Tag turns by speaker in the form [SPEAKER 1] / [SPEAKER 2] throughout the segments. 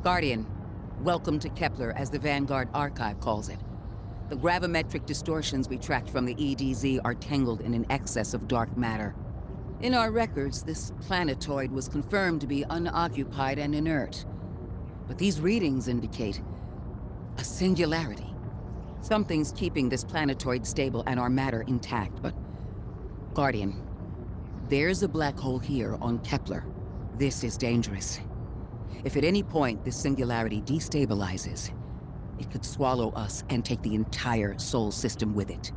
[SPEAKER 1] Guardian, welcome to Kepler, as the Vanguard Archive calls it. The gravimetric distortions we tracked from the EDZ are tangled in an excess of dark matter. In our records, this planetoid was confirmed to be unoccupied and inert. But these readings indicate a singularity. Something's keeping this planetoid stable and our matter intact, but... Guardian, there's a black hole here on Kepler. This is dangerous. If at any point this singularity destabilizes, it could swallow us and take the entire Sol system with it.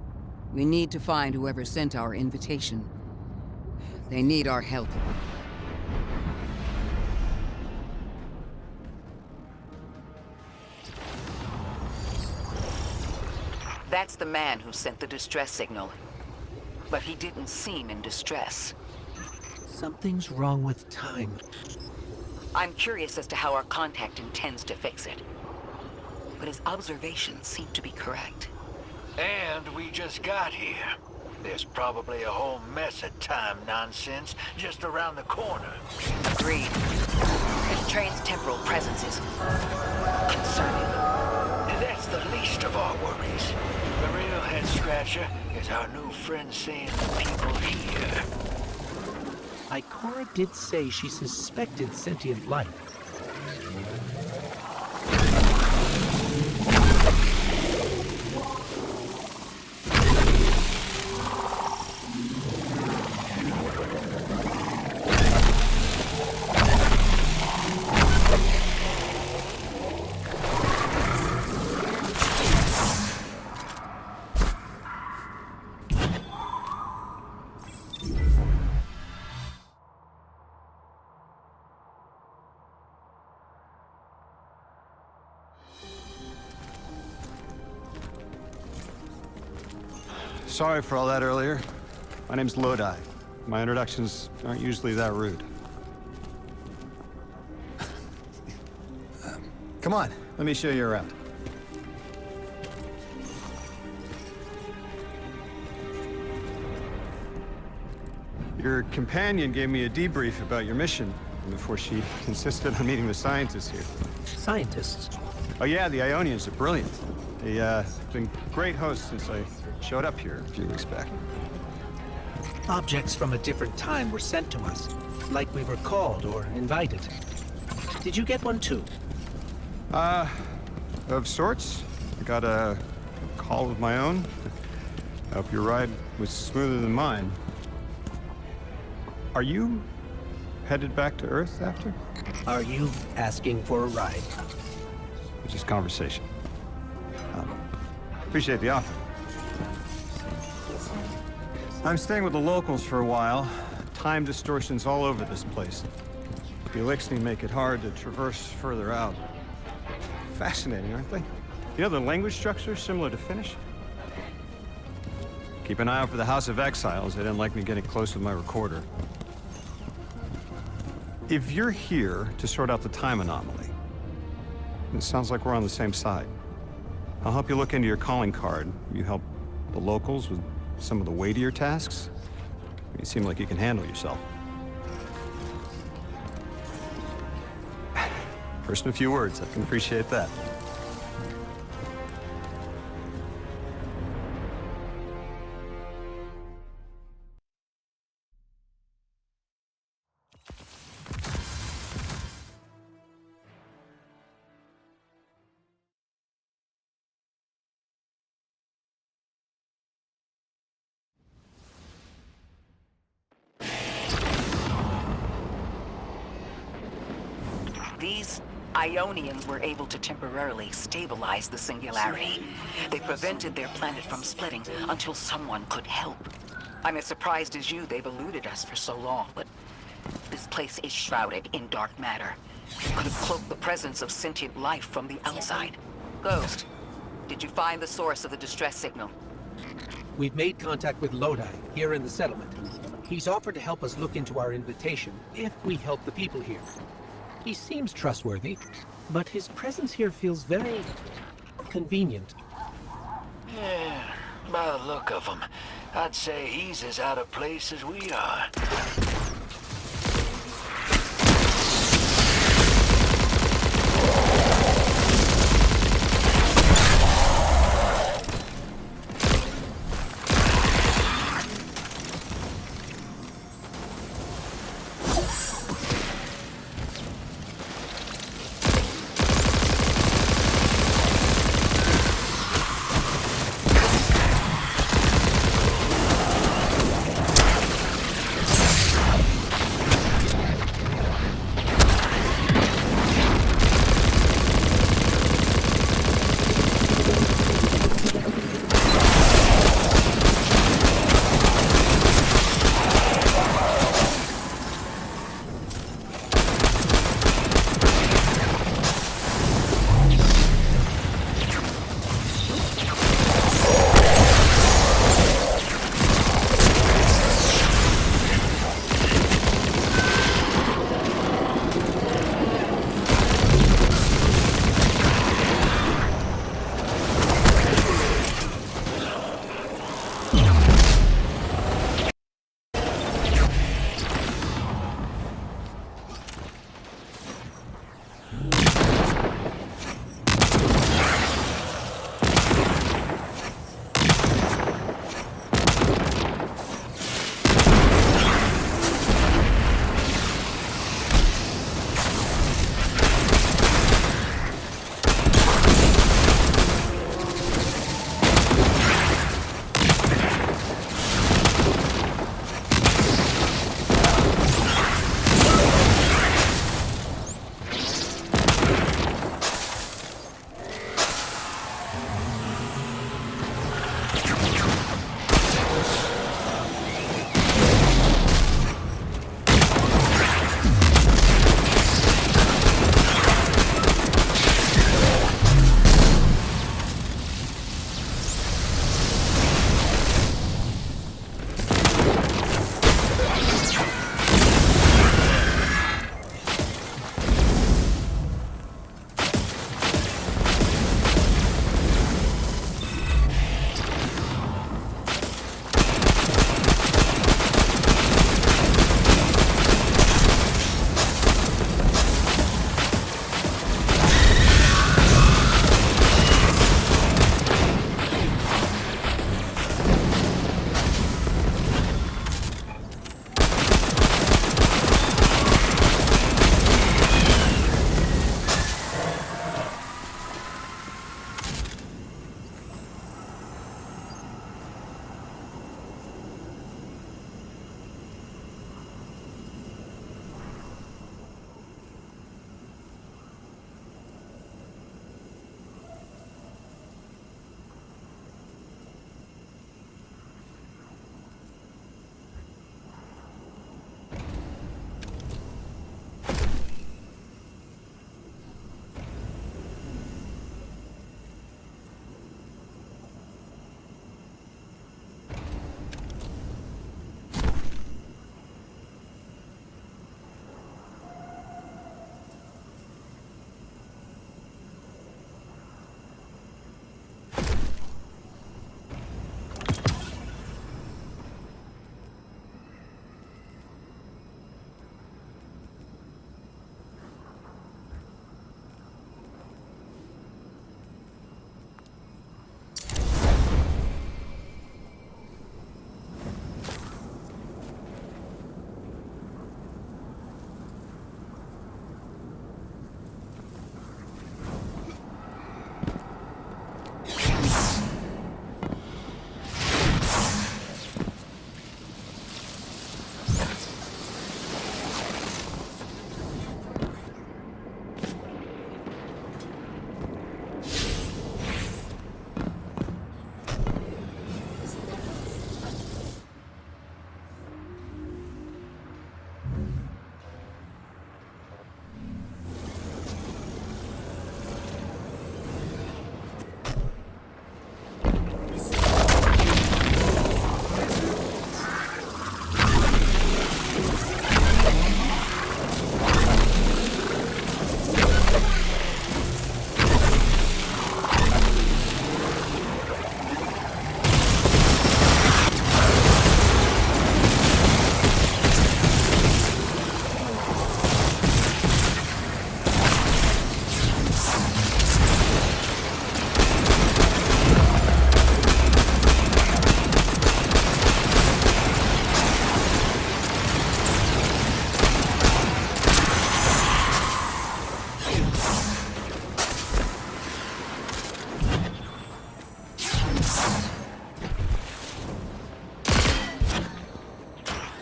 [SPEAKER 1] We need to find whoever sent our invitation. They need our help. That's the man who sent the distress signal. But he didn't seem in distress.
[SPEAKER 2] Something's wrong with time.
[SPEAKER 1] I'm curious as to how our contact intends to fix it. But his observations seem to be correct.
[SPEAKER 3] And we just got here. There's probably a whole mess of time nonsense just around the corner.
[SPEAKER 1] Agreed. This train's temporal presence is... concerning.
[SPEAKER 3] That's the least of our worries. The real head-scratcher is our new friend seeing the people here.
[SPEAKER 2] Ikora did say she suspected sentient life.
[SPEAKER 4] Sorry for all that earlier. My name's Lodi. My introductions aren't usually that rude. Come on, let me show you around. Your companion gave me a debrief about your mission before she insisted on meeting the scientists here.
[SPEAKER 2] Scientists?
[SPEAKER 4] Oh yeah, the Ionians are brilliant. They've been great hosts since I showed up here a few weeks back.
[SPEAKER 2] Objects from a different time were sent to us, like we were called or invited. Did you get one too?
[SPEAKER 4] Of sorts. I got a call of my own. I hope your ride was smoother than mine. Are you headed back to Earth after?
[SPEAKER 2] Are you asking for a ride?
[SPEAKER 4] It's just conversation. Appreciate the offer. I'm staying with the locals for a while. Time distortions all over this place. The Elixni make it hard to traverse further out. Fascinating, aren't they? You know, the language structure is similar to Finnish. Keep an eye out for the House of Exiles. They didn't like me getting close with my recorder. If you're here to sort out the time anomaly, it sounds like we're on the same side. I'll help you look into your calling card. You help the locals with some of the weightier tasks. You seem like you can handle yourself. First in a few words, I can appreciate that.
[SPEAKER 1] These Ionians were able to temporarily stabilize the singularity. They prevented their planet from splitting until someone could help. I'm as surprised as you they've eluded us for so long, but this place is shrouded in dark matter. Could have cloaked the presence of sentient life from the outside. Ghost, did you find the source of the distress signal?
[SPEAKER 2] We've made contact with Lodi, here in the settlement. He's offered to help us look into our invitation, if we help the people here. He seems trustworthy, but his presence here feels very... convenient.
[SPEAKER 3] Yeah, by the look of him, I'd say he's as out of place as we are.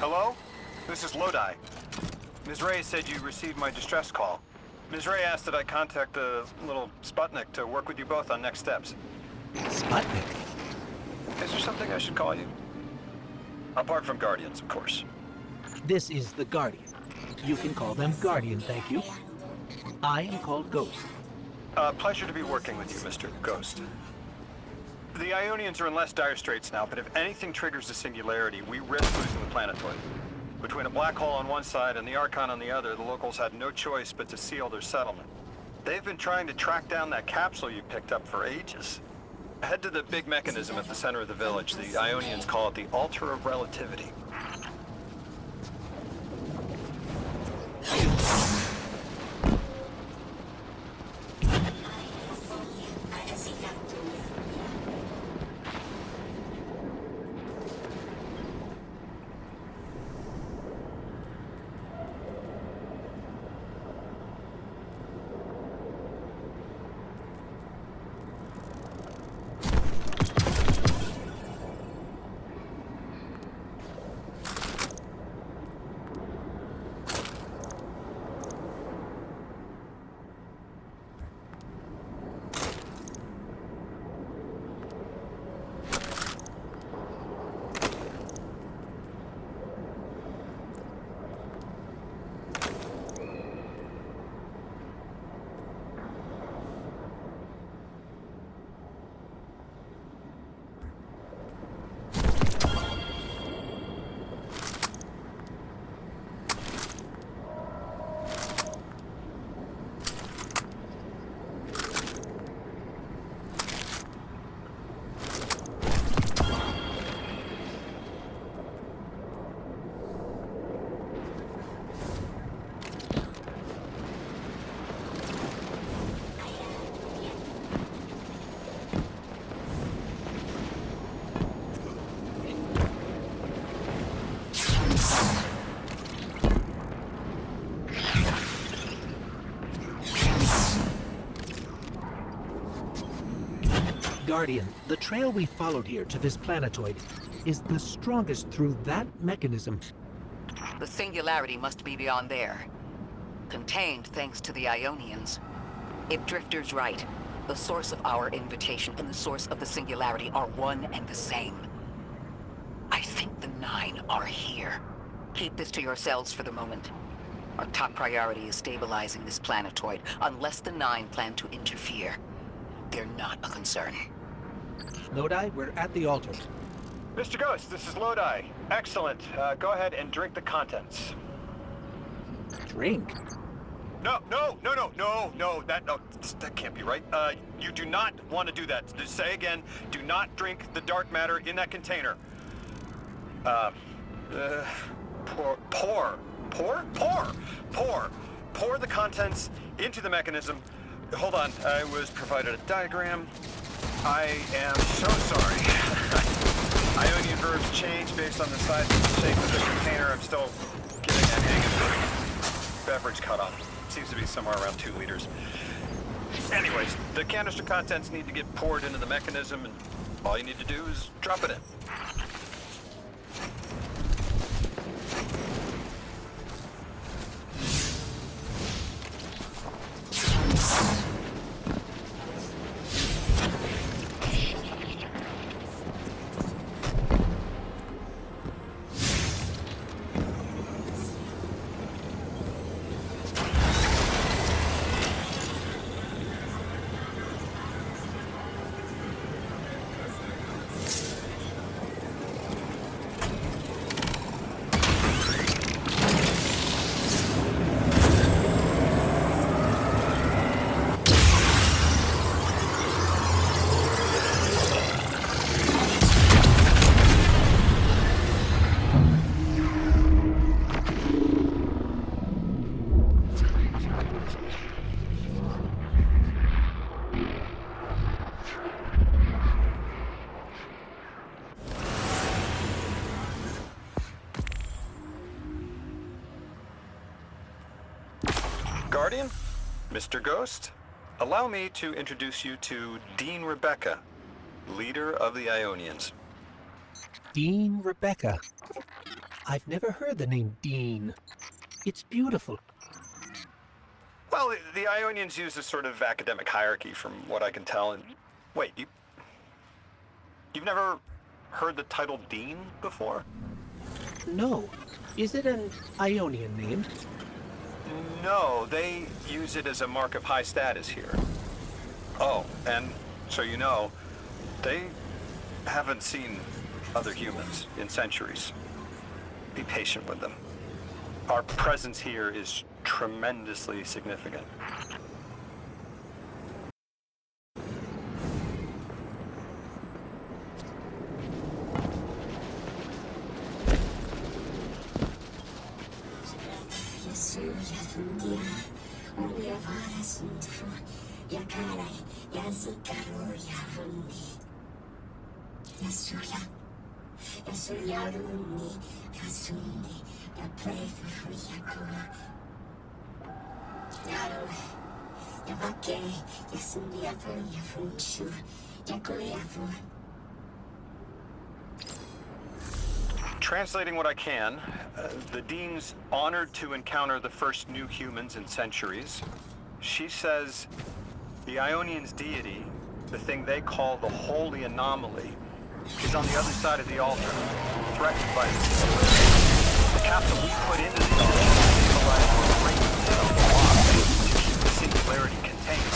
[SPEAKER 4] Hello? This is Lodi. Ms. Ray said you received my distress call. Ms. Ray asked that I contact the little Sputnik to work with you both on next steps.
[SPEAKER 2] Sputnik?
[SPEAKER 4] Is there something I should call you? Apart from Guardians, of course.
[SPEAKER 2] This is the Guardian. You can call them Guardian, thank you. I am called Ghost.
[SPEAKER 4] Pleasure to be working with you, Mr. Ghost. The Ionians are in less dire straits now, but if anything triggers the singularity, we risk losing the planetoid. Between a black hole on one side and the Archon on the other, the locals had no choice but to seal their settlement. They've been trying to track down that capsule you picked up for ages. Head to the big mechanism at the center of the village. The Ionians call it the Altar of Relativity.
[SPEAKER 2] Guardian, the trail we followed here to this planetoid is the strongest through that mechanism.
[SPEAKER 1] The singularity must be beyond there. Contained thanks to the Ionians. If Drifter's right, the source of our invitation and the source of the singularity are one and the same. I think the Nine are here. Keep this to yourselves for the moment. Our top priority is stabilizing this planetoid, unless the Nine plan to interfere. They're not a concern.
[SPEAKER 2] Lodi, we're at the altar.
[SPEAKER 4] Mr. Ghost, this is Lodi. Excellent. Go ahead and drink the contents.
[SPEAKER 2] Drink?
[SPEAKER 4] No, that can't be right. You do not want to do that. Just say again, do not drink the dark matter in that container. Pour the contents into the mechanism. Hold on, I was provided a diagram. I am so sorry. Ionian verbs change based on the size and the shape of the container. I'm still getting that hang of the beverage cutoff. Seems to be somewhere around 2 liters. Anyways, the canister contents need to get poured into the mechanism, and all you need to do is drop it in. Guardian, Mr. Ghost, allow me to introduce you to Dean Rebecca, leader of the Ionians.
[SPEAKER 2] Dean Rebecca. I've never heard the name Dean. It's beautiful.
[SPEAKER 4] Well, the Ionians use a sort of academic hierarchy from what I can tell. And wait, you've never heard the title Dean before?
[SPEAKER 2] No. Is it an Ionian name?
[SPEAKER 4] No, they use it as a mark of high status here. Oh, and so you know, they haven't seen other humans in centuries. Be patient with them. Our presence here is tremendously significant. Translating what I can, the Dean's honored to encounter the first new humans in centuries. She says the Ionians' deity, the thing they call the Holy Anomaly, is on the other side of the altar, threatened by the singularity. The capsule we put into the altar provides a great detail of the lock to keep the singularity contained.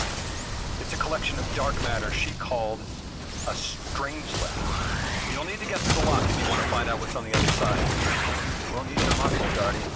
[SPEAKER 4] It's a collection of dark matter she called a strangelet. You'll need to get to the lock if you want to find out what's on the other side. We'll need your muscle, Guardian.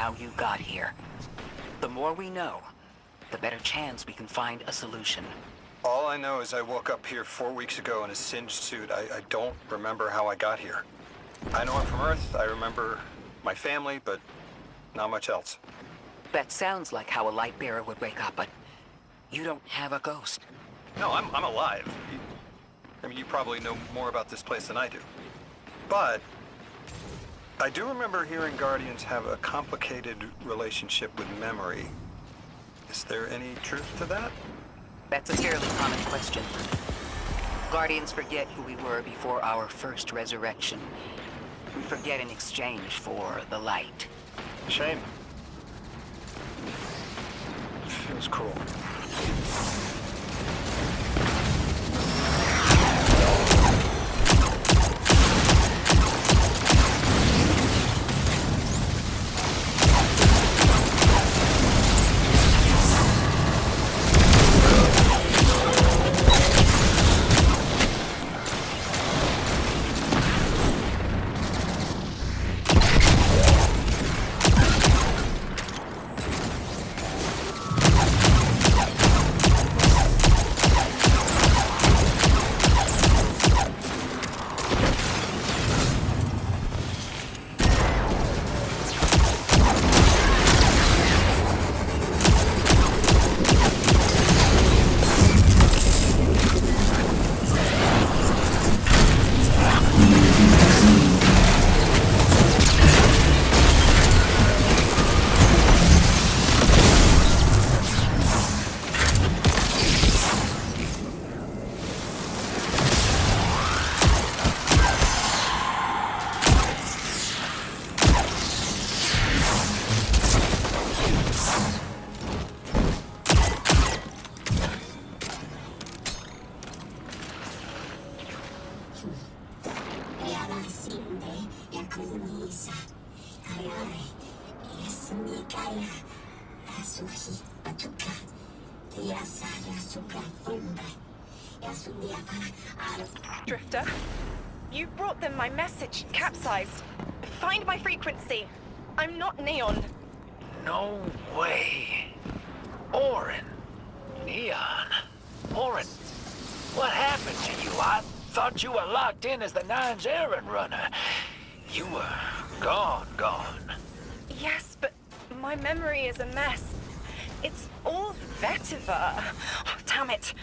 [SPEAKER 1] how you got here. The more we know, the better chance we can find a solution.
[SPEAKER 4] All I know is I woke up here 4 weeks ago in a singed suit. I don't remember how I got here. I know I'm from Earth. I remember my family, but not much else.
[SPEAKER 1] That sounds like how a light bearer would wake up, but you don't have a ghost.
[SPEAKER 4] No, I'm alive. You probably know more about this place than I do. But I do remember hearing Guardians have a complicated relationship with memory. Is there any truth to that?
[SPEAKER 1] That's a fairly common question. Guardians forget who we were before our first resurrection. We forget in exchange for the light.
[SPEAKER 3] Shame. Feels cruel.
[SPEAKER 5] Drifter, you brought them my message, capsized. Find my frequency. I'm not Neon.
[SPEAKER 3] No way. Orin. Neon. Orin, what happened to you? I thought you were locked in as the Nine's errand runner. You were gone.
[SPEAKER 5] Yes, but my memory is a mess. It's all vetiver. Oh, damn it.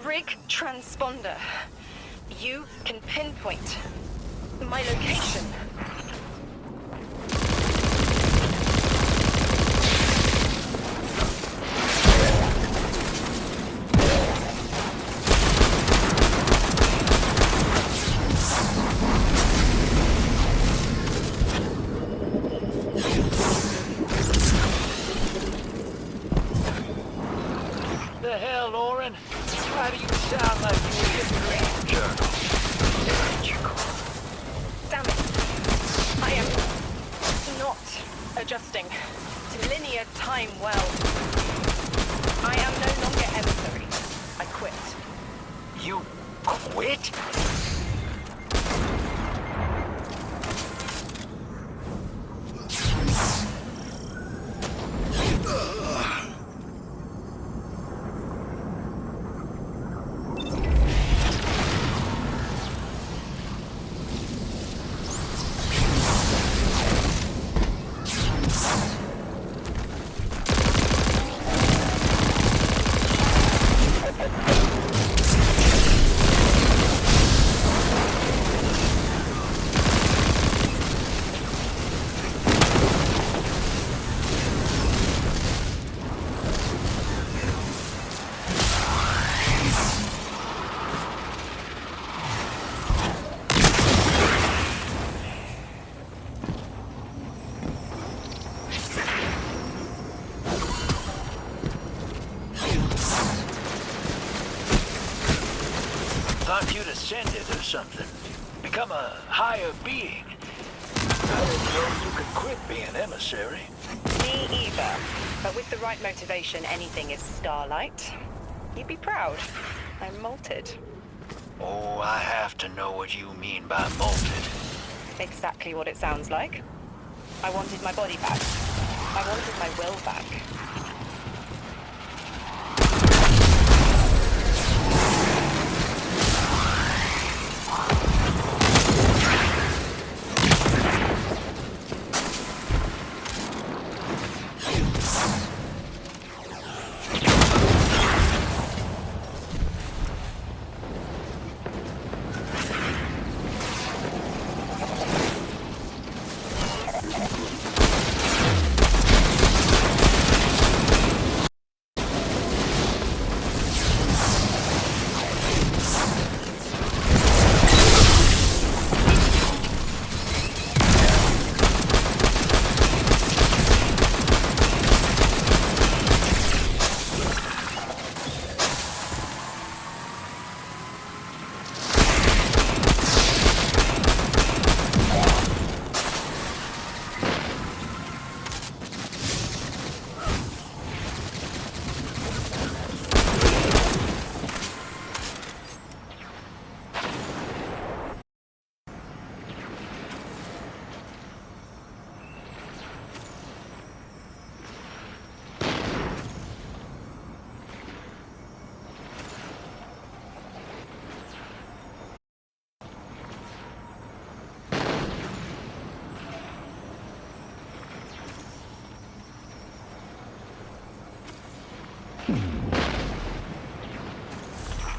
[SPEAKER 5] Rig transponder. You can pinpoint my location.
[SPEAKER 3] The hell, Orin? Why do you sound like you need a dream journal?
[SPEAKER 5] Damn it. I am not adjusting to linear time well. I am no longer emissary. I quit.
[SPEAKER 3] You quit? Thought you'd ascended or something. Become a higher being. I didn't know you could quit being emissary.
[SPEAKER 5] Me either. But with the right motivation, anything is Starlight. You'd be proud. I'm molted.
[SPEAKER 3] Oh, I have to know what you mean by molted.
[SPEAKER 5] Exactly what it sounds like. I wanted my body back. I wanted my will back.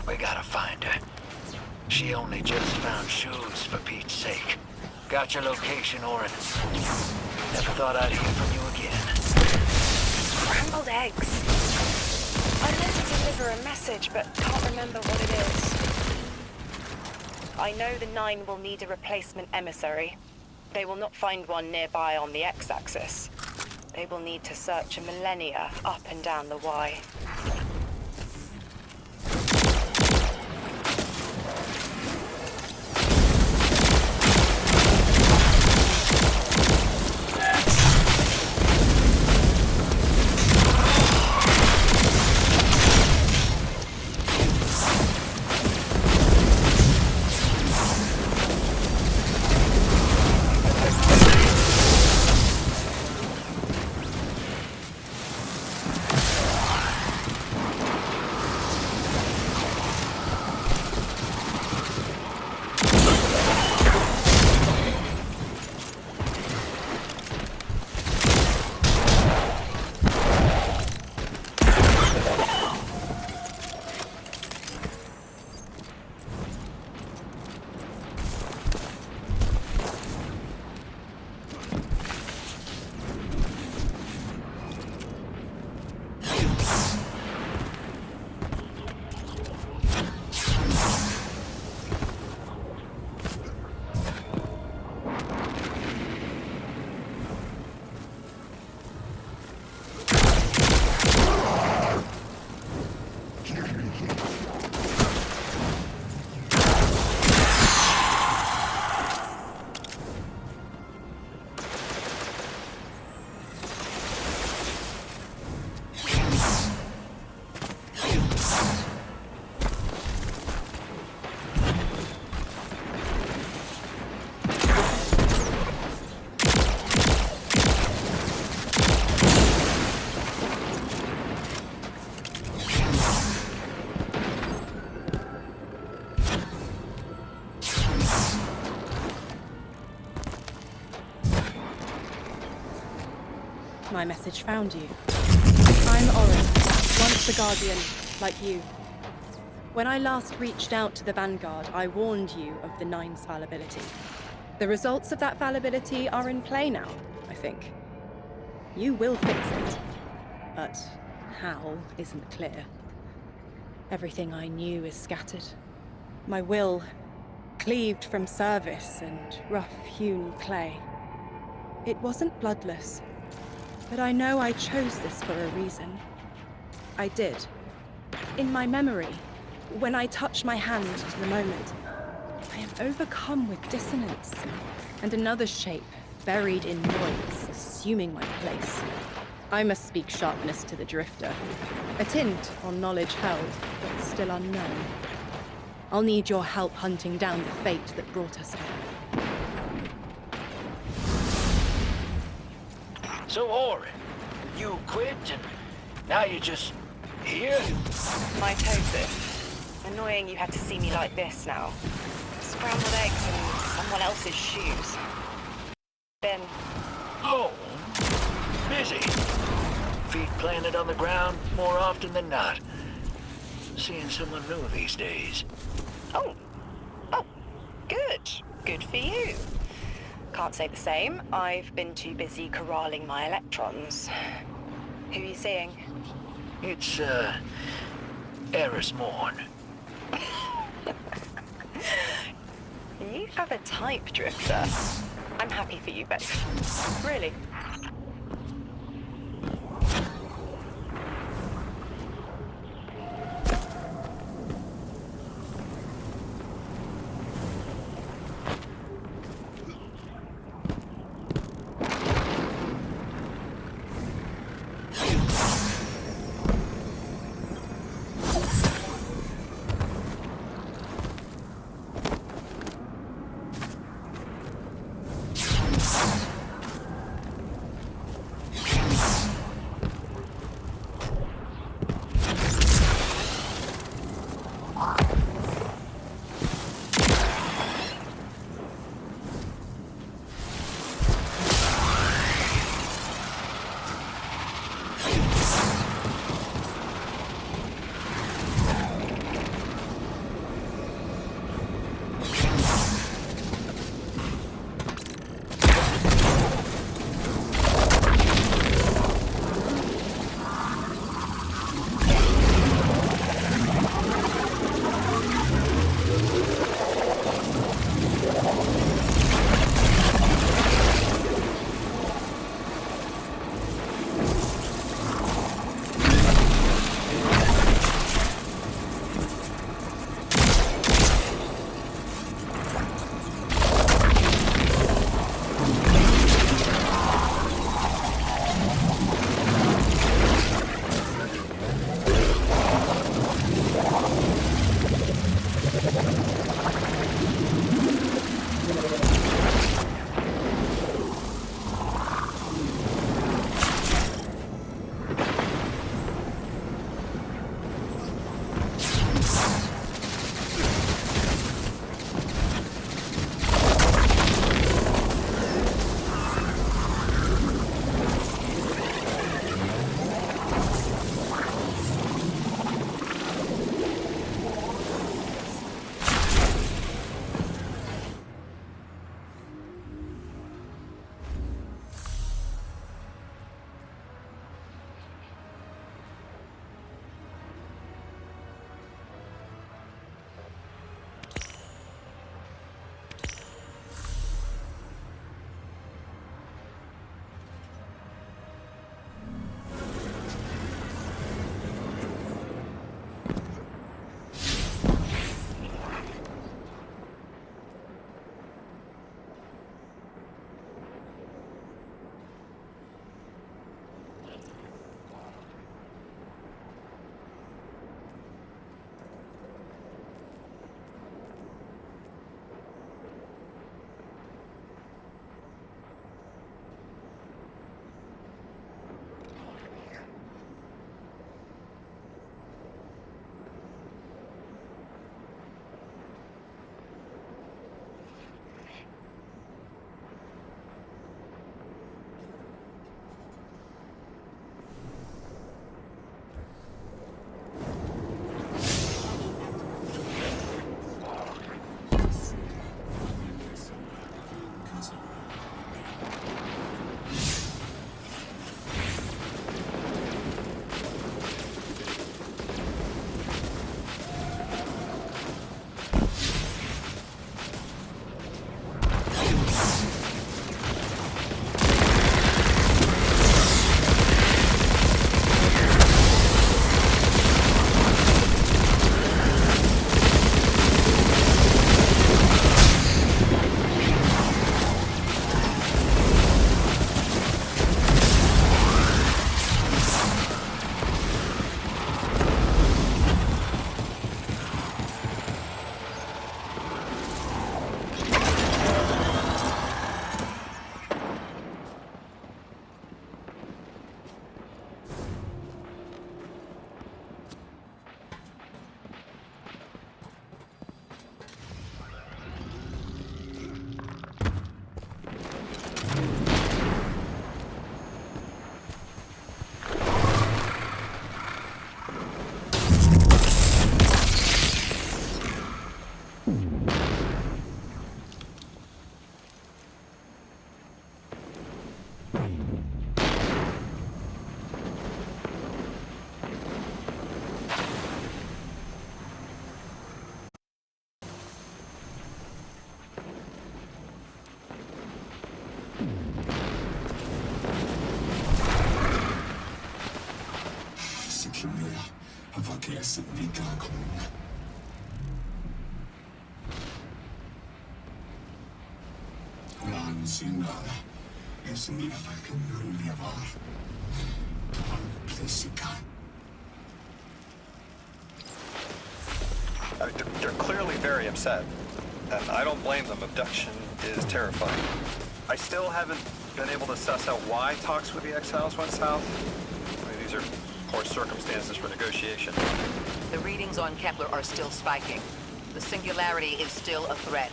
[SPEAKER 3] We gotta find her. She only just found shoes, for Pete's sake. Got your location, Orin. Never thought I'd hear from you again.
[SPEAKER 5] Scrambled eggs. I meant to deliver a message, but can't remember what it is. I know the Nine will need a replacement emissary. They will not find one nearby on the X-axis. They will need to search a millennia up and down the Y.
[SPEAKER 6] My message found you. I'm Orin, once the Guardian, like you. When I last reached out to the Vanguard, I warned you of the Nine's fallibility. The results of that fallibility are in play now, I think. You will fix it, but how isn't clear. Everything I knew is scattered. My will, cleaved from service and rough-hewn clay. It wasn't bloodless. But I know I chose this for a reason. I did. In my memory, when I touch my hand to the moment, I am overcome with dissonance, and another shape, buried in noise, assuming my place. I must speak sharpness to the Drifter, a tint on knowledge held, but still unknown. I'll need your help hunting down the fate that brought us here.
[SPEAKER 3] So, Orin, you quit and now you're just here?
[SPEAKER 5] Mitosis. Annoying you had to see me like this now. Scrambled eggs in someone else's shoes. Ben,
[SPEAKER 3] Oh, busy. Feet planted on the ground more often than not. Seeing someone new these days.
[SPEAKER 5] oh, good. Good for you. Can't say the same. I've been too busy corralling my electrons. Who are you seeing?
[SPEAKER 3] It's, Eris Morn.
[SPEAKER 5] You have a type, Drifter. I'm happy for you both. Really.
[SPEAKER 4] They're clearly very upset, and I don't blame them. Abduction is terrifying. I still haven't been able to suss out why talks with the exiles went south. I mean, these are poor circumstances for negotiation.
[SPEAKER 1] The readings on Kepler are still spiking. The singularity is still a threat.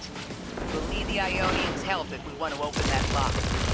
[SPEAKER 1] We'll need the Ionians' help if we want to open that lock.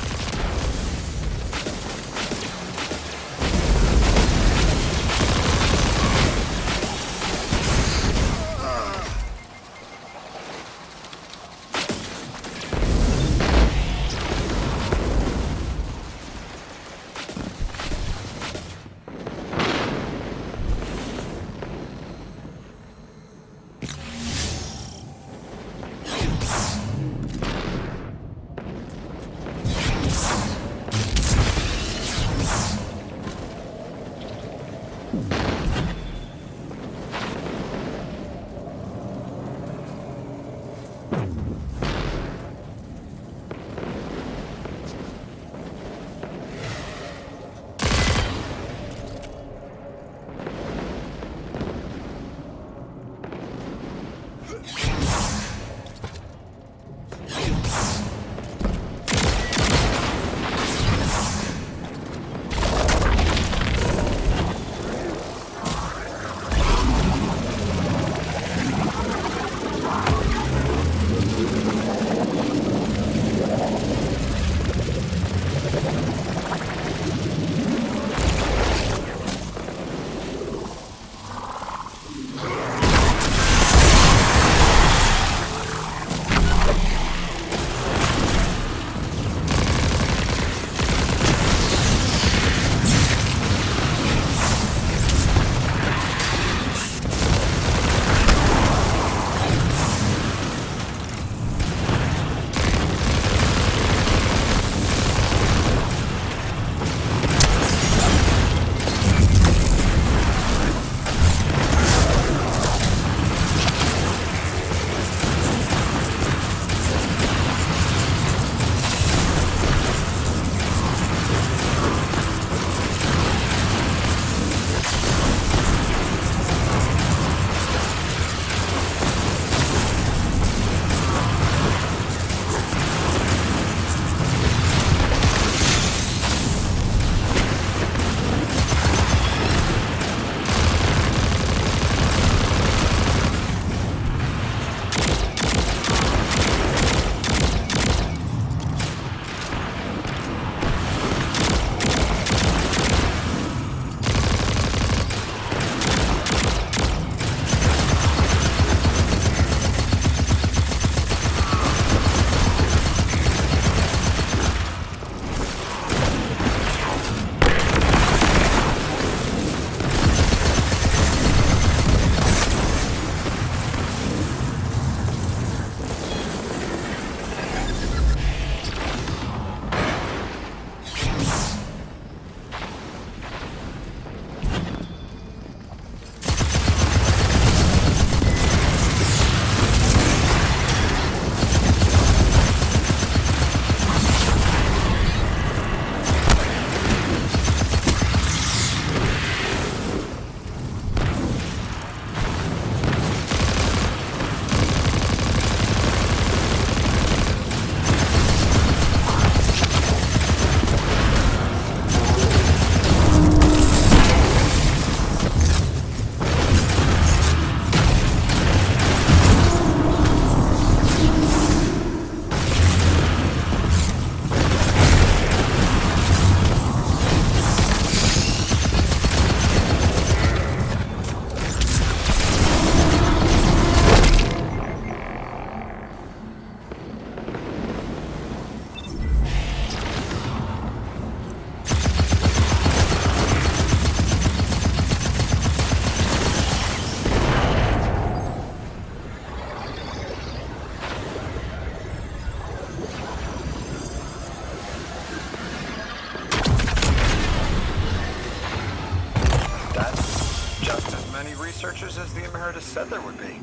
[SPEAKER 4] many researchers as the Emeritus said there would be.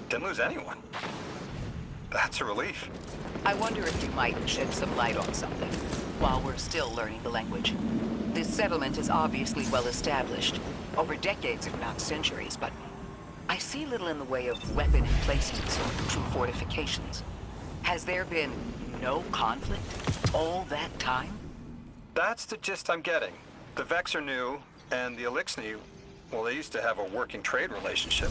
[SPEAKER 4] Didn't lose anyone. That's a relief.
[SPEAKER 1] I wonder if you might shed some light on something while we're still learning the language. This settlement is obviously well established, over decades if not centuries, but I see little in the way of weapon emplacements or true fortifications. Has there been no conflict all that time?
[SPEAKER 4] That's the gist I'm getting. The Vex are new, and the Elixni, well, they used to have a working trade relationship.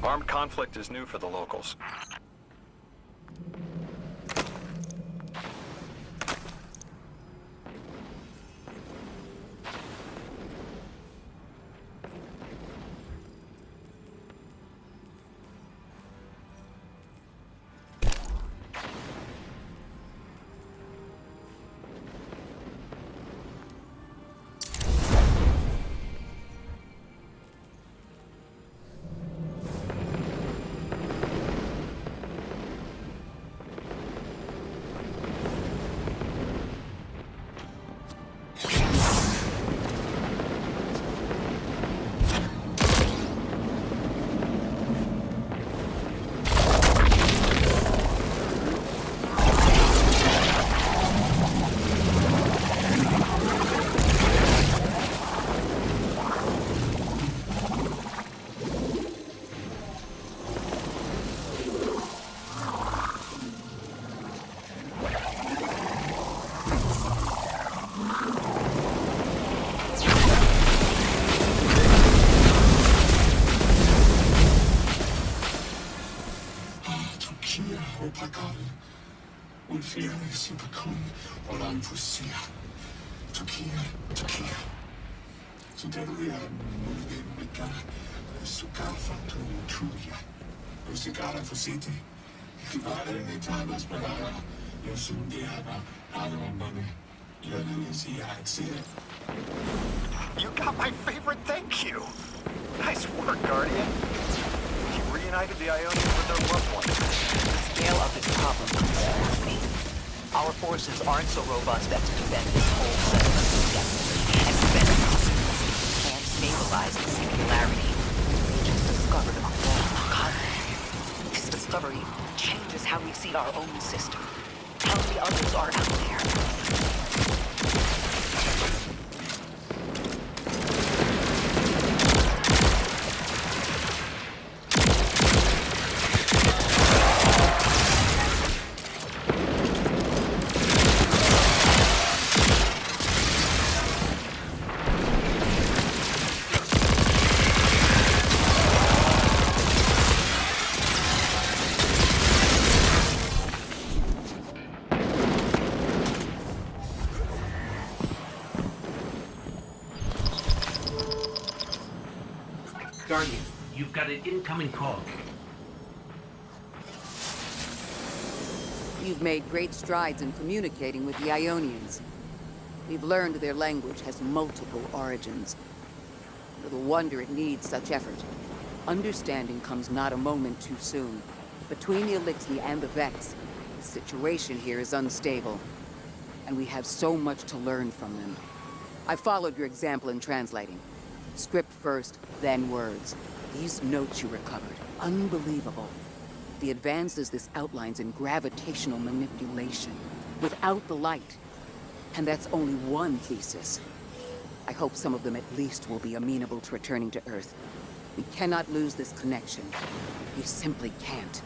[SPEAKER 4] Armed conflict is new for the locals. You got my favorite thank you! Nice work, Guardian. You reunited the Ionians with their loved ones.
[SPEAKER 1] The scale of this problem concerns me. Our forces aren't so robust as to defend this whole settlement together. And defending can't stabilize the singularity. We just discovered a lost continent. This discovery changes how we see our own system. How many others are out there?
[SPEAKER 2] Guardian, you've got an incoming call.
[SPEAKER 1] You've made great strides in communicating with the Ionians. We've learned their language has multiple origins. Little wonder it needs such effort. Understanding comes not a moment too soon. Between the Elixni and the Vex, the situation here is unstable. And we have so much to learn from them. I followed your example in translating. Script first, then words. These notes you recovered, unbelievable. The advances this outlines in gravitational manipulation, without the light. And that's only one thesis. I hope some of them at least will be amenable to returning to Earth. We cannot lose this connection. We simply can't.